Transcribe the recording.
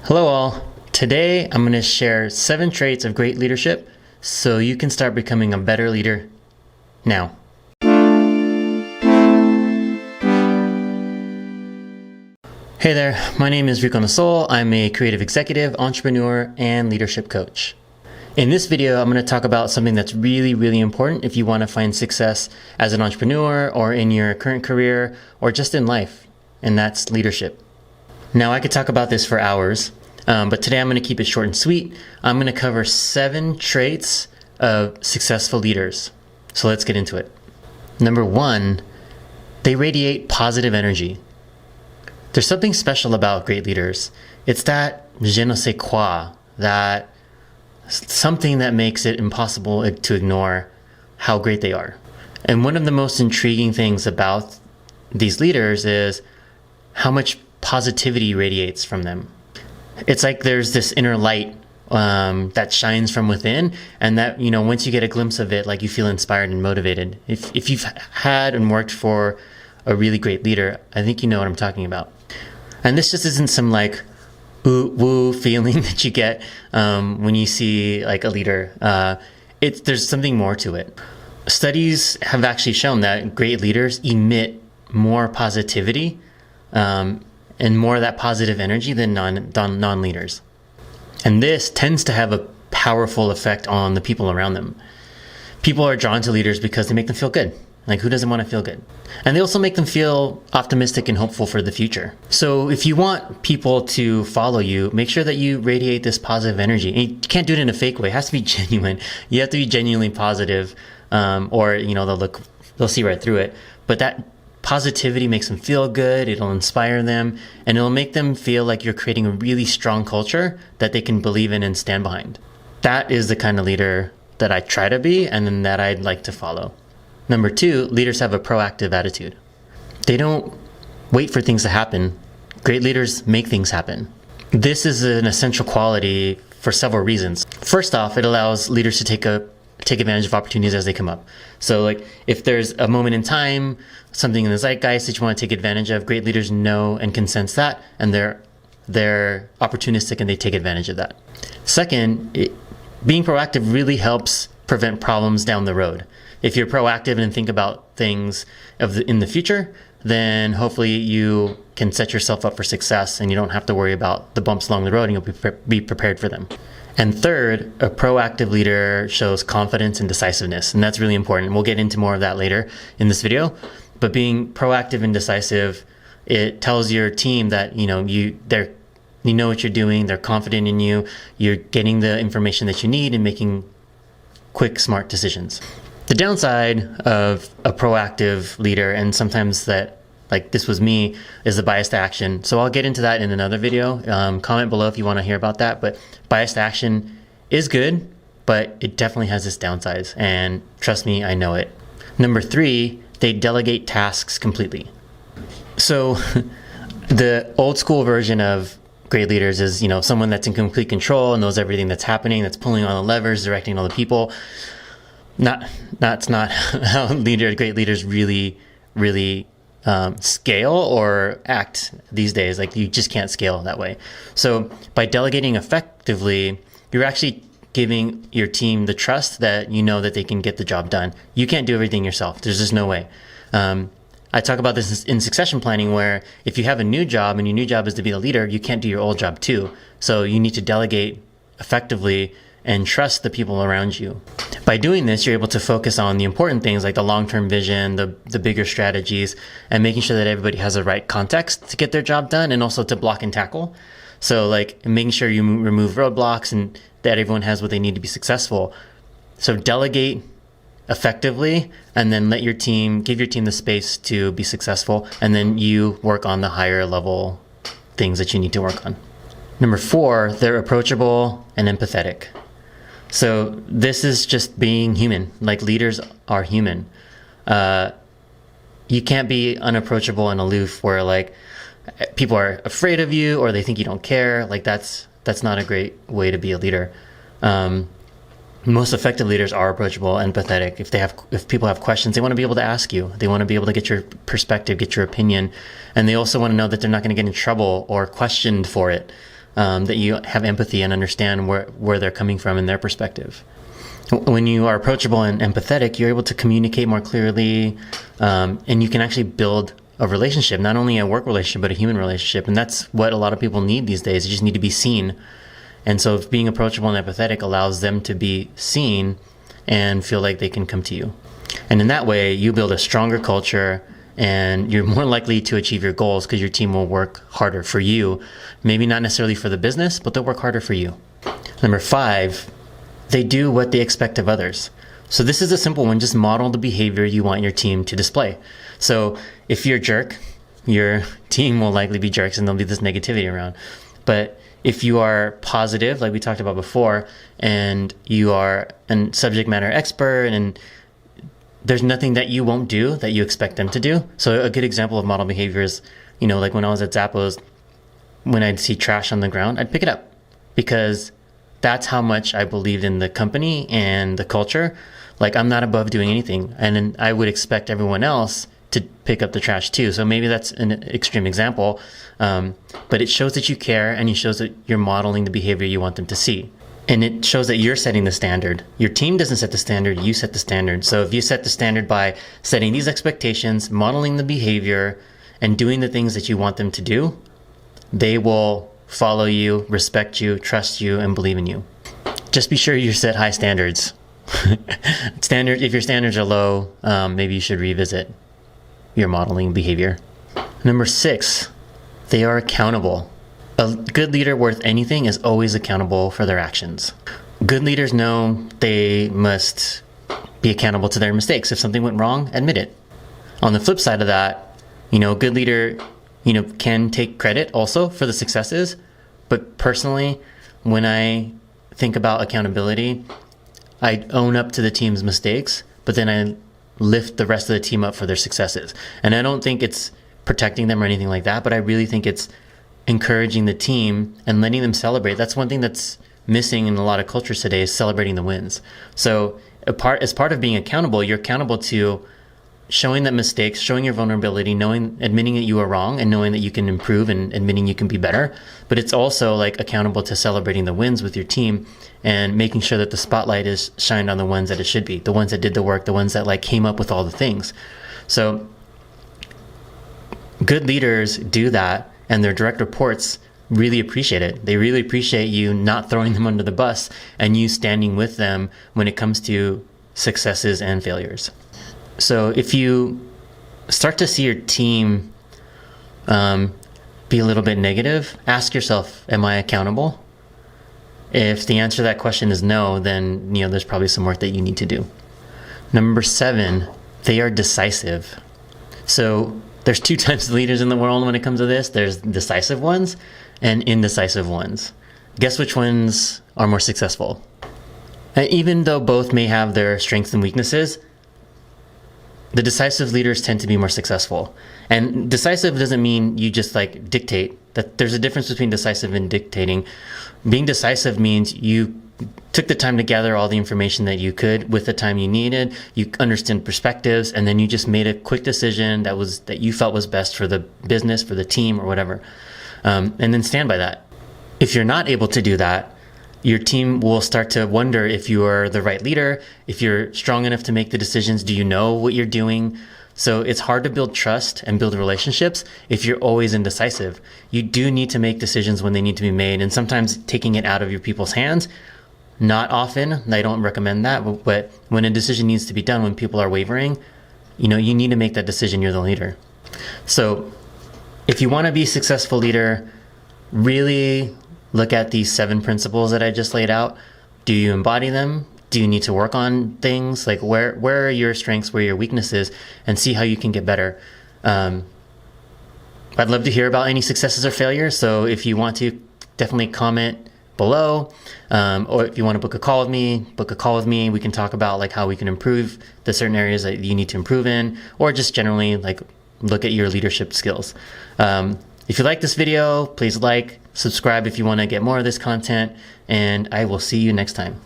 Hello all. Today I'm going to share 7 traits of great leadership so you can start becoming a better leader now. Hey there, my name is Rico Nasol. I'm a creative executive, entrepreneur, and leadership coach. In this video, I'm going to talk about something that's really important if you want to find success as an entrepreneur or in your current career or just in life, and that's leadership. Now, I could talk about this for hours, but today I'm going to keep it short and sweet. I'm going to cover 7 traits of successful leaders. So let's get into it. Number 1, they radiate positive energy. There's something special about great leaders. It's that je ne sais quoi, that something that makes it impossible to ignore how great they are. And one of the most intriguing things about these leaders is how much positivity radiates from them. It's like there's this inner light that shines from within, and that, once you get a glimpse of it, like you feel inspired and motivated. If you've had and worked for a really great leader, I think you know what I'm talking about. And this just isn't some like woo feeling that you get when you see like a leader. There's something more to it. Studies have actually shown that great leaders emit more positivity and more of that positive energy than non-leaders. And this tends to have a powerful effect on the people around them. People are drawn to leaders because they make them feel good. Like, who doesn't want to feel good? And they also make them feel optimistic and hopeful for the future. So if you want people to follow you, make sure that you radiate this positive energy. And you can't do it in a fake way. It has to be genuine. You have to be genuinely positive, or they'll see right through it. But that positivity makes them feel good, it'll inspire them, and it'll make them feel like you're creating a really strong culture that they can believe in and stand behind. That is the kind of leader that I try to be and then that I'd like to follow. Number 2, leaders have a proactive attitude. They don't wait for things to happen. Great leaders make things happen. This is an essential quality for several reasons. First off, it allows leaders to take advantage of opportunities as they come up. So like if there's a moment in time, something in the zeitgeist that you want to take advantage of, great leaders know and can sense that, and they're opportunistic and they take advantage of that. Second, being proactive really helps prevent problems down the road. If you're proactive and think about things in the future, then hopefully you can set yourself up for success and you don't have to worry about the bumps along the road, and you'll be prepared for them. And third, a proactive leader shows confidence and decisiveness, and that's really important. We'll get into more of that later in this video. But being proactive and decisive, it tells your team that you know what you're doing, they're confident in you, you're getting the information that you need and making quick, smart decisions. The downside of a proactive leader, and sometimes that, like this was me, is the biased action. So I'll get into that in another video. Comment below if you want to hear about that. But biased action is good, but it definitely has its downsides. And trust me, I know it. Number 3, they delegate tasks completely. So the old school version of great leaders is, someone that's in complete control and knows everything that's happening, that's pulling all the levers, directing all the people. That's not how great leaders really scale or act these days. Like, you just can't scale that way. So by delegating effectively, you're actually giving your team the trust that that they can get the job done. You can't do everything yourself. There's just no way. I talk about this in succession planning, where if you have a new job and your new job is to be the leader, you can't do your old job too. So you need to delegate effectively and trust the people around you. By doing this, you're able to focus on the important things like the long-term vision, the bigger strategies, and making sure that everybody has the right context to get their job done, and also to block and tackle. So like making sure you remove roadblocks and that everyone has what they need to be successful. So delegate effectively, and then give your team the space to be successful, and then you work on the higher level things that you need to work on. Number 4, they're approachable and empathetic. So this is just being human. Like, leaders are human. You can't be unapproachable and aloof where like people are afraid of you or they think you don't care. Like that's not a great way to be a leader. Most effective leaders are approachable, empathetic. If people have questions, they want to be able to ask you. They want to be able to get your perspective, get your opinion, and they also want to know that they're not going to get in trouble or questioned for it. that you have empathy and understand where they're coming from and their perspective. When you are approachable and empathetic, you're able to communicate more clearly, and you can actually build a relationship, not only a work relationship, but a human relationship. And that's what a lot of people need these days. You just need to be seen. And so if being approachable and empathetic allows them to be seen and feel like they can come to you. And in that way, you build a stronger culture, and you're more likely to achieve your goals because your team will work harder for you. Maybe not necessarily for the business, but they'll work harder for you. Number 5, they do what they expect of others. So this is a simple one. Just model the behavior you want your team to display. So if you're a jerk, your team will likely be jerks, and there'll be this negativity around. But if you are positive, like we talked about before, and you are a subject matter expert, and there's nothing that you won't do that you expect them to do. So a good example of model behavior is, like when I was at Zappos, when I'd see trash on the ground, I'd pick it up, because that's how much I believed in the company and the culture. Like, I'm not above doing anything, and then I would expect everyone else to pick up the trash too. So maybe that's an extreme example, but it shows that you care, and it shows that you're modeling the behavior you want them to see. And it shows that you're setting the standard. Your team doesn't set the standard, you set the standard. So if you set the standard by setting these expectations, modeling the behavior, and doing the things that you want them to do, they will follow you, respect you, trust you, and believe in you. Just be sure you set high standards. If your standards are low, maybe you should revisit your modeling behavior. Number 6, they are accountable. A good leader worth anything is always accountable for their actions. Good leaders know they must be accountable to their mistakes. If something went wrong, admit it. On the flip side of that, a good leader, can take credit also for the successes. But personally, when I think about accountability, I own up to the team's mistakes, but then I lift the rest of the team up for their successes. And I don't think it's protecting them or anything like that, but I really think it's encouraging the team and letting them celebrate. That's one thing that's missing in a lot of cultures today, is celebrating the wins. So as part of being accountable, you're accountable to showing that mistakes, showing your vulnerability, admitting that you are wrong, and knowing that you can improve, and admitting you can be better. But it's also like accountable to celebrating the wins with your team and making sure that the spotlight is shined on the ones that it should be, the ones that did the work, the ones that came up with all the things. So good leaders do that, and their direct reports really appreciate it. They really appreciate you not throwing them under the bus, and you standing with them when it comes to successes and failures. So if you start to see your team be a little bit negative, ask yourself, am I accountable? If the answer to that question is no, then there's probably some work that you need to do. Number 7, they are decisive. So there's 2 types of leaders in the world when it comes to this. There's decisive ones and indecisive ones. Guess which ones are more successful? And even though both may have their strengths and weaknesses, the decisive leaders tend to be more successful. And decisive doesn't mean you just dictate. That there's a difference between decisive and dictating. Being decisive means you took the time to gather all the information that you could with the time you needed. You understand perspectives, and then you just made a quick decision that you felt was best for the business, for the team, or whatever. And then stand by that. If you're not able to do that, your team will start to wonder if you are the right leader, if you're strong enough to make the decisions. Do you know what you're doing? So it's hard to build trust and build relationships if you're always indecisive. You do need to make decisions when they need to be made, and sometimes taking it out of your people's hands. Not often, I don't recommend that, but when a decision needs to be done, when people are wavering, you need to make that decision. You're the leader. So if you want to be a successful leader, really look at these 7 principles that I just laid out. Do you embody them? Do you need to work on things? Where are your strengths, where are your weaknesses, and see how you can get better. I'd love to hear about any successes or failures. So if you want to, definitely comment below. Or if you want to book a call with me, we can talk about how we can improve the certain areas that you need to improve in, or just generally look at your leadership skills. If you like this video, please subscribe if you want to get more of this content, and I will see you next time.